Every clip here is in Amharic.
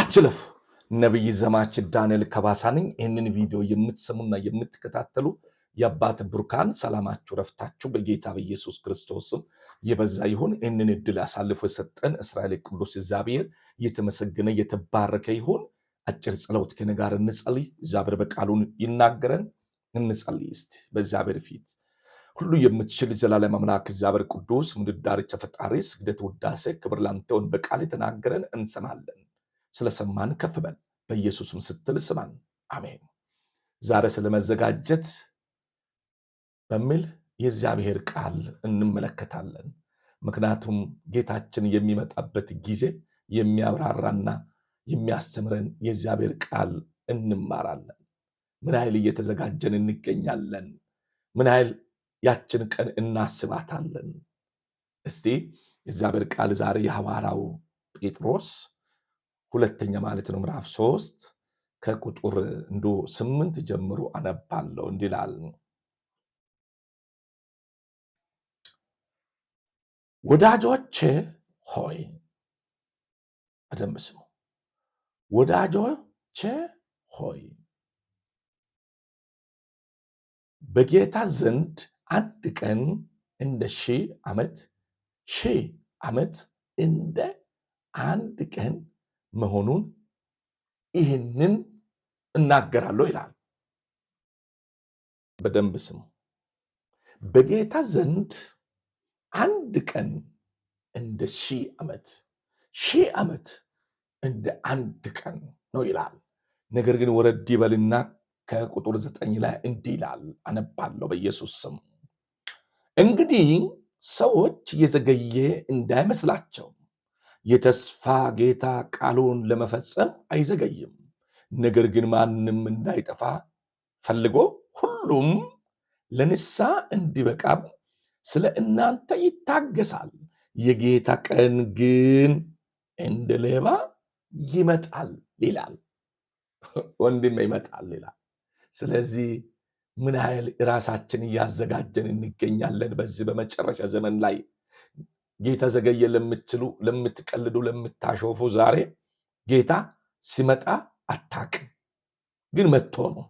አትለፉ። ነብይ ዘማች ዳንኤል ከባሳ ነኝ። ይህንን ቪዲዮ የምትሰሙና የምትከታተሉ የአባት ብሩካን ሰላማችሁ ረፍታችሁ በጌታ በኢየሱስ ክርስቶስም የበዛ ይሁን። ይህንን እድል አሳልፎ የሰጠን እስራኤል ቅዱስ እግዚአብሔር የተመሰገነ የተባረከ ይሁን። አጭር ጸሎት ከኔ ጋር እንጸልይ። እግዚአብሔር በቃሉን ይናገረን። እንጸልይ እስቲ። በእግዚአብሔር ፊት ሁሉ የምትችል ዘላለም አምላክ እግዚአብሔር ቅዱስ ምድር ዳርቻ ፈጣሪ ስግደት፣ ውዳሴ፣ ክብር ላንተ ይሁን። በቃል የተናገረን እንሰማለን። ስለሰማን ከፍ በል በኢየሱስም ስትል ስማን። አሜን። ዛሬ ስለመዘጋጀት በሚል የእግዚአብሔር ቃል እንመለከታለን። ምክንያቱም ጌታችን የሚመጣበት ጊዜ የሚያብራራና የሚያስተምረን የእግዚአብሔር ቃል እንማራለን። ምን ያህል እየተዘጋጀን እንገኛለን? ምን ያህል ያችን ቀን እናስባታለን? እስቲ የእግዚአብሔር ቃል ዛሬ የሐዋርያው ጴጥሮስ ሁለተኛ ማለት ነው ምዕራፍ 3 ከቁጥር 8 ጀምሮ አነባለሁ። እንዲላል ወዳጆቼ ሆይ፣ በደንብ ስሙ። ወዳጆቼ ሆይ በጌታ ዘንድ አንድ ቀን እንደ 1000 ዓመት፣ 1000 ዓመት እንደ አንድ ቀን መሆኑን ይህንን እናገራለሁ ይላል። በደንብ ስሙ። በጌታ ዘንድ አንድ ቀን እንደ 1000 ዓመት፣ 1000 ዓመት እንደ አንድ ቀን ነው ይላል። ነገር ግን ወረድ ይበልና ከቁጥር 9 ላይ እንዲህ ይላል። አነባለሁ በኢየሱስ ስም። እንግዲህ ሰዎች የዘገየ እንዳይመስላቸው የተስፋ ጌታ ቃሉን ለመፈጸም አይዘገይም። ነገር ግን ማንም እንዳይጠፋ ፈልጎ ሁሉም ለንስሐ እንዲበቃም ስለ እናንተ ይታገሳል። የጌታ ቀን ግን እንደ ሌባ ይመጣል ይላል። ወንድም ይመጣል ይላል። ስለዚህ ምን ያህል ራሳችን እያዘጋጀን እንገኛለን? በዚህ በመጨረሻ ዘመን ላይ ጌታ ዘገየ ለምትሉ፣ ለምትቀልዱ፣ ለምታሾፉ ዛሬ ጌታ ሲመጣ አታውቅም፣ ግን መጥቶ ነው።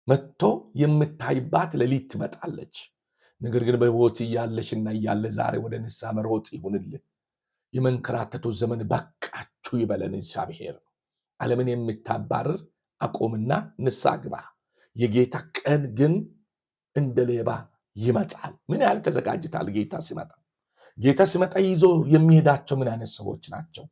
መጥቶ የምታይባት ሌሊት ትመጣለች። ነገር ግን በሕይወት እያለሽና እያለ ዛሬ ወደ ንስሐ መሮጥ ይሁንልህ። የመንከራተቱ ዘመን በቃችሁ ይበለን እግዚአብሔር። ዓለምን የምታባርር አቆምና ንስሐ ግባ። የጌታ ቀን ግን እንደ ሌባ ይመጣል። ምን ያህል ተዘጋጅታል? ጌታ ሲመጣ ጌታ ሲመጣ ይዞ የሚሄዳቸው ምን አይነት ሰዎች ናቸው?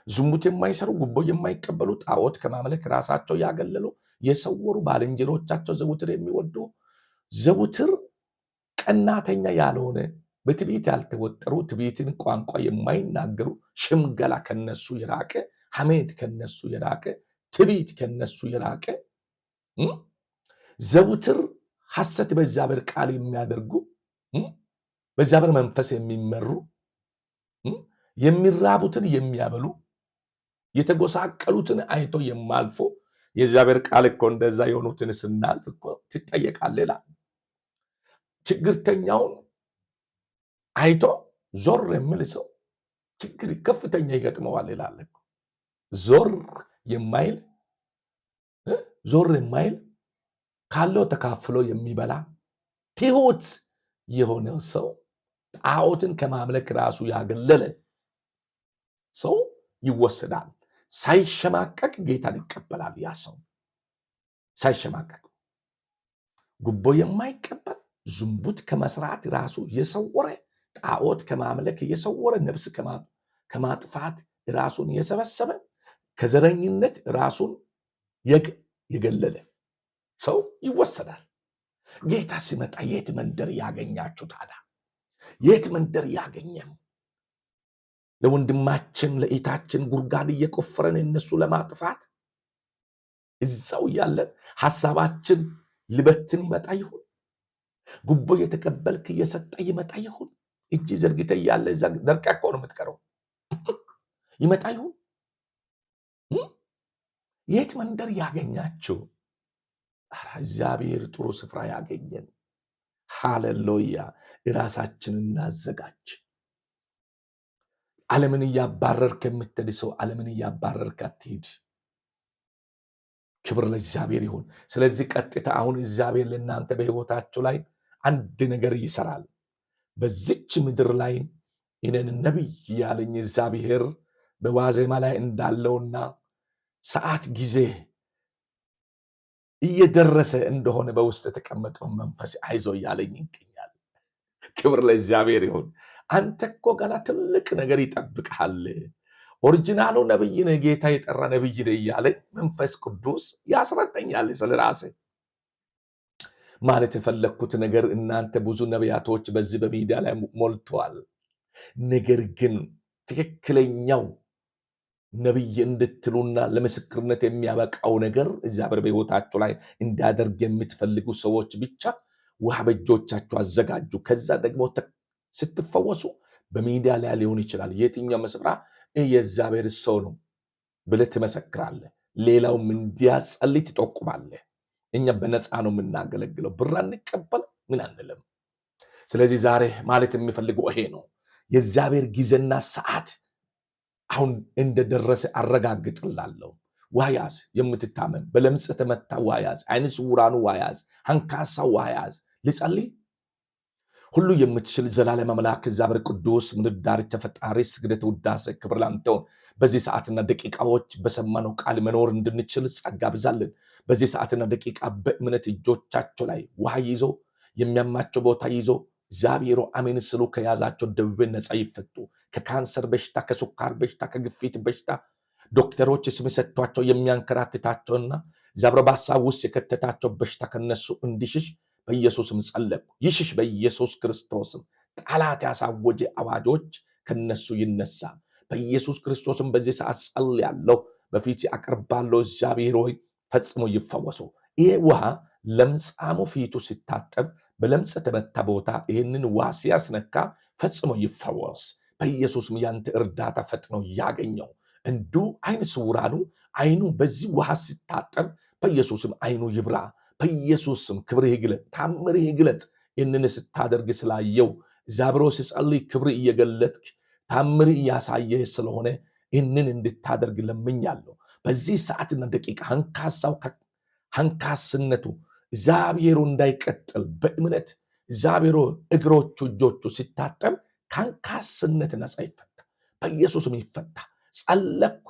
ዝሙት የማይሰሩ፣ ጉቦ የማይቀበሉ፣ ጣዖት ከማምለክ ራሳቸው ያገለሉ፣ የሰወሩ፣ ባልንጀሮቻቸው ዘውትር የሚወዱ፣ ዘውትር ቀናተኛ ያልሆነ፣ በትዕቢት ያልተወጠሩ፣ ትዕቢትን ቋንቋ የማይናገሩ፣ ሽምገላ ከነሱ የራቀ፣ ሐሜት ከነሱ የራቀ፣ ትዕቢት ከነሱ የራቀ፣ ዘውትር ሐሰት በእግዚአብሔር ቃል የሚያደርጉ፣ በእግዚአብሔር መንፈስ የሚመሩ፣ የሚራቡትን የሚያበሉ፣ የተጎሳቀሉትን አይቶ የማልፎ። የእግዚአብሔር ቃል እኮ እንደዛ የሆኑትን ስናልፍ እኮ ትጠየቃለህ ይላል። ችግርተኛውን አይቶ ዞር የሚል ሰው ችግር ከፍተኛ ይገጥመዋል ይላል። ዞር የማይል ካለው ተካፍሎ የሚበላ ትሁት የሆነ ሰው፣ ጣዖትን ከማምለክ ራሱ ያገለለ ሰው ይወሰዳል። ሳይሸማቀቅ ጌታን ይቀበላል። ያ ሰው ሳይሸማቀቅ ጉቦ የማይቀበል፣ ዝሙት ከመስራት ራሱ የሰወረ፣ ጣዖት ከማምለክ የሰወረ፣ ነፍስ ከማጥፋት ራሱን የሰበሰበ፣ ከዘረኝነት ራሱን የገለለ ሰው ይወሰዳል። ጌታ ሲመጣ የት መንደር ያገኛችሁ ታዲያ? የት መንደር ያገኘን? ለወንድማችን ለእህታችን ጉድጓድ እየቆፈረን እነሱ ለማጥፋት እዛው ያለን ሐሳባችን ልበትን ይመጣ ይሁን? ጉቦ የተቀበልክ እየሰጠ ይመጣ ይሁን? እጅ ዘርግተ ያለ እዛ ደርቃ እኮ ነው የምትቀረው። ይመጣ ይሁን? የት መንደር ያገኛችሁ? እግዚአብሔር ጥሩ ስፍራ ያገኘን። ሃሌሉያ! ራሳችንን እናዘጋጅ። ዓለምን እያባረርክ የምትሄድ ሰው ዓለምን እያባረርክ አትሂድ። ክብር ለእግዚአብሔር ይሁን። ስለዚህ ቀጥታ አሁን እግዚአብሔር ለእናንተ በሕይወታችሁ ላይ አንድ ነገር ይሰራል። በዚች ምድር ላይ እኔን ነቢይ ያለኝ እግዚአብሔር በዋዜማ ላይ እንዳለውና ሰዓት ጊዜ እየደረሰ እንደሆነ በውስጥ የተቀመጠው መንፈስ አይዞ እያለኝ ይገኛል። ክብር ለእግዚአብሔር ይሁን። አንተ እኮ ገና ትልቅ ነገር ይጠብቅሃል። ኦሪጂናሉ ነብይ ነህ፣ ጌታ የጠራ ነብይ ነህ እያለ መንፈስ ቅዱስ ያስረዳኛል። ስለ ራሴ ማለት የፈለግኩት ነገር እናንተ ብዙ ነቢያቶች በዚህ በሚዲያ ላይ ሞልተዋል። ነገር ግን ትክክለኛው ነብይ እንድትሉና ለምስክርነት የሚያበቃው ነገር እግዚአብሔር በሕይወታችሁ ላይ እንዲያደርግ የምትፈልጉ ሰዎች ብቻ ውሃ በእጆቻችሁ አዘጋጁ። ከዛ ደግሞ ስትፈወሱ በሚዲያ ላይ ሊሆን ይችላል፣ የትኛው መስፍራ የእግዚአብሔር ሰው ነው ብለህ ትመሰክራለህ። ሌላውም እንዲያጸልይ ትጠቁማለህ። እኛ በነፃ ነው የምናገለግለው፣ ብር አንቀበል፣ ምን አንልም። ስለዚህ ዛሬ ማለት የሚፈልገው ይሄ ነው። የእግዚአብሔር ጊዜና ሰዓት አሁን እንደደረሰ አረጋግጥላለሁ። ውሃ ያዝ፣ የምትታመም በለምጽ የተመታ ውሃ ያዝ፣ ዓይነ ስውራኑ ውሃ ያዝ፣ አንካሳው ውሃ ያዝ። ልጸልይ። ሁሉ የምትችል ዘላለም አምላክ እግዚአብሔር ቅዱስ ምድር ዳርቻ ፈጣሪ ስግደት፣ ውዳሴ፣ ክብር ላንተውን በዚህ ሰዓትና ደቂቃዎች በሰማነው ቃል መኖር እንድንችል ጸጋ ብዛልን። በዚህ ሰዓትና ደቂቃ በእምነት እጆቻቸው ላይ ውሃ ይዞ የሚያማቸው ቦታ ይዞ እግዚአብሔሩ አሜን ስሉ ከያዛቸው ደዌ ነፃ ይፈቱ። ከካንሰር በሽታ፣ ከሱካር በሽታ፣ ከግፊት በሽታ ዶክተሮች ስም ሰጥቷቸው የሚያንከራትታቸውና እግዚአብሔር በሀሳብ ውስጥ የከተታቸው በሽታ ከነሱ እንዲሽሽ በኢየሱስም ጸለቁ። ይሽሽ በኢየሱስ ክርስቶስም። ጠላት ያሳወጀ አዋጆች ከነሱ ይነሳ በኢየሱስ ክርስቶስም። በዚህ ሰዓት ጸልያለሁ፣ በፊት አቀርባለሁ። እግዚአብሔር ሆይ ፈጽሞ ይፈወሱ። ይሄ ውሃ ለምጻሙ ፊቱ ሲታጠብ በለምጽ ተመታ ቦታ ይህንን ውሃ ሲያስነካ ፈጽሞ ይፈወስ በኢየሱስም። ያንተ እርዳታ ፈጥኖ ያገኘው እንዱ ዓይነ ስውራኑ ዓይኑ በዚህ ውሃ ሲታጠብ በኢየሱስም ዓይኑ ይብራ በኢየሱስም። ክብርህ ይግለጥ፣ ታምርህ ይግለጥ። ይህንን ስታደርግ ስላየው እግዚአብሔር ሲጸልይ ክብር እየገለጥክ ታምር እያሳየህ ስለሆነ ይህንን እንድታደርግ ለምኛለሁ። በዚህ ሰዓትና ደቂቃ አንካስነቱ እግዚአብሔሩ እንዳይቀጥል በእምነት እግዚአብሔሩ እግሮቹ እጆቹ ሲታጠብ ከአንካስነት ነፃ ይፈታ በኢየሱስም ይፈታ። ጸለኩ።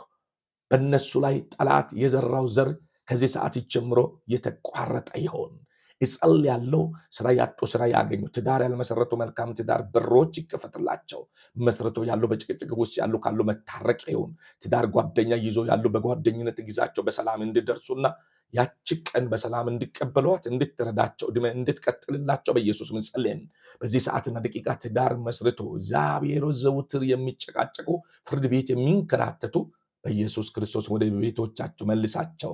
በእነሱ ላይ ጠላት የዘራው ዘር ከዚህ ሰዓት ጀምሮ የተቋረጠ ይሆን። እጸልያለሁ። ስራ ያጡ ስራ ያገኙ፣ ትዳር ያልመሰረቱ መልካም ትዳር በሮች ይከፈትላቸው። መስርቶ ያሉ በጭቅጭቅ ውስጥ ያሉ ካሉ መታረቅ ይሁን። ትዳር ጓደኛ ይዞ ያሉ በጓደኝነት ጊዜያቸው በሰላም እንዲደርሱና ያቺ ቀን በሰላም እንዲቀበሏት እንድትረዳቸው ዕድሜ እንድትቀጥልላቸው በኢየሱስ ጸልየን። በዚህ ሰዓትና ደቂቃ ትዳር መስርቶ እግዚአብሔር ዘውትር የሚጨቃጨቁ ፍርድ ቤት የሚንከራተቱ በኢየሱስ ክርስቶስ ወደ ቤቶቻቸው መልሳቸው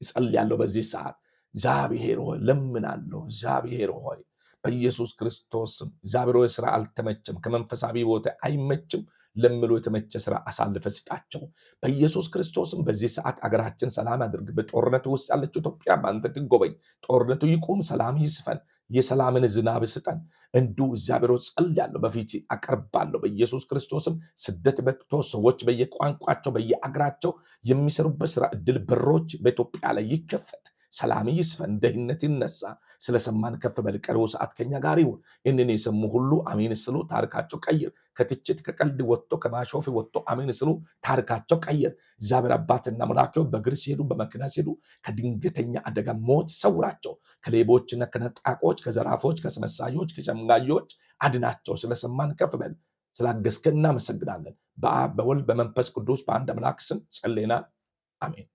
እጸልያለሁ። በዚህ ሰዓት እግዚአብሔር ሆይ ለምናለሁ። እግዚአብሔር ሆይ በኢየሱስ ክርስቶስም እግዚአብሔር ሆይ ስራ አልተመቸም፣ ከመንፈሳዊ ቦታ አይመችም ለምሎ የተመቸ ስራ አሳልፈ ስጣቸው በኢየሱስ ክርስቶስም። በዚህ ሰዓት አገራችን ሰላም አድርግ። በጦርነቱ ውስጥ ያለችው ኢትዮጵያ በአንተ ትጎበኝ። ጦርነቱ ይቁም፣ ሰላም ይስፈን። የሰላምን ዝናብ ስጠን። እንዱ እግዚአብሔር ጸልያለሁ፣ በፊት አቀርባለሁ በኢየሱስ ክርስቶስም። ስደት በቅቶ ሰዎች በየቋንቋቸው በየአገራቸው የሚሰሩበት ስራ እድል በሮች በኢትዮጵያ ላይ ይከፈት። ሰላም ይስፈን፣ ደህንነት ይነሳ። ስለሰማን ከፍ በል። ቀሪው ሰዓት ከኛ ጋር ይሁን። ይህንን የሰሙ ሁሉ አሜን ስሉ ታሪካቸው ቀይር። ከትችት ከቀልድ ወጥቶ ከማሾፍ ወጥቶ አሜን ስሉ ታሪካቸው ቀይር። እግዚአብሔር አባትና አምላኬው በእግር ሲሄዱ በመኪና ሲሄዱ ከድንገተኛ አደጋ ሞት ሰውራቸው። ከሌቦችና ከነጣቆች ከዘራፎች ከአስመሳዮች ከሸምጋዮች አድናቸው። ስለሰማን ከፍ በል። ስላገዝከን እናመሰግናለን። በአብ በወልድ በመንፈስ ቅዱስ በአንድ አምላክ ስም ጸልየናል። አሜን።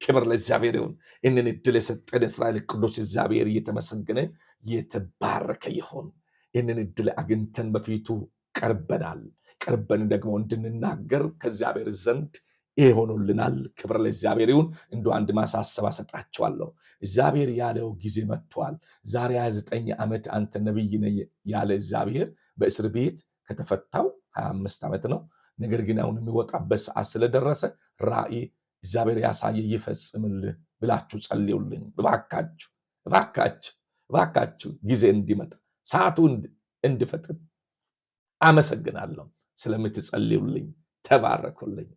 ክብር ለእግዚአብሔር ይሁን። ይህንን እድል የሰጠን እስራኤል ቅዱስ እግዚአብሔር እየተመሰገነ የተባረከ ይሁን። ይህንን እድል አግኝተን በፊቱ ቀርበናል። ቀርበን ደግሞ እንድንናገር ከእግዚአብሔር ዘንድ ይሆኑልናል። ክብር ለእግዚአብሔር ይሁን። እንደ አንድ ማሳሰብ ሰጣቸዋለሁ። እግዚአብሔር ያለው ጊዜ መጥቷል። ዛሬ 29 ዓመት አንተ ነብይ ነህ ያለ እግዚአብሔር በእስር ቤት ከተፈታው 25 ዓመት ነው። ነገር ግን አሁን የሚወጣበት ሰዓት ስለደረሰ ራእይ እግዚአብሔር ያሳየ ይፈጽምልህ ብላችሁ ጸልዩልኝ። እባካችሁ እባካችሁ እባካችሁ ጊዜ እንዲመጣ ሰዓቱ እንዲፈጥን አመሰግናለሁ። ስለምትጸልዩልኝ ተባረኩልኝ።